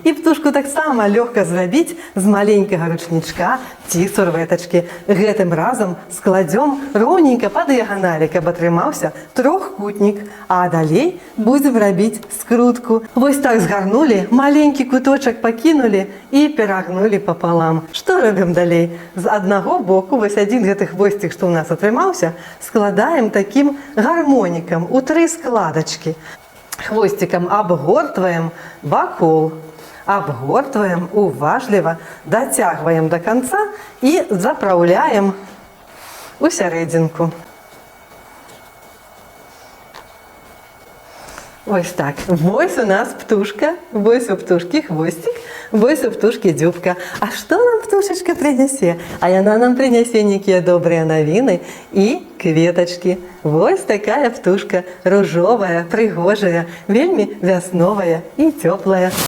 І птушку таксама лёгка зрабіць з маленькага ручнічка ці сурвэтачкі. Гэтым разам складзём роўненька па дыяганалі, каб атрымаўся трохкутнік. А далей будзем рабіць скрутку. Вось так згарнулі, маленькі куточак пакінулі і перагнулі папалам. Што робім далей? З аднаго боку, вось адзін гэты хвосцік, што ў нас атрымаўся, складаем такім гармонікам у 3 складачкі. Хвосцікам абгортваем вакол. Абгортваем уважліва, дацягваем да канца і запраўляем у сярэдзінку. Вось так. Вось у нас птушка, вось у птушкі хвосцік, вось у птушкі дзюбка. А што нам птушачка прынясе? А яна нам прынясе нейкія добрыя навіны і кветачкі. Вось такая птушка, ружовая, прыгожая, вельмі вясновая і цёплая.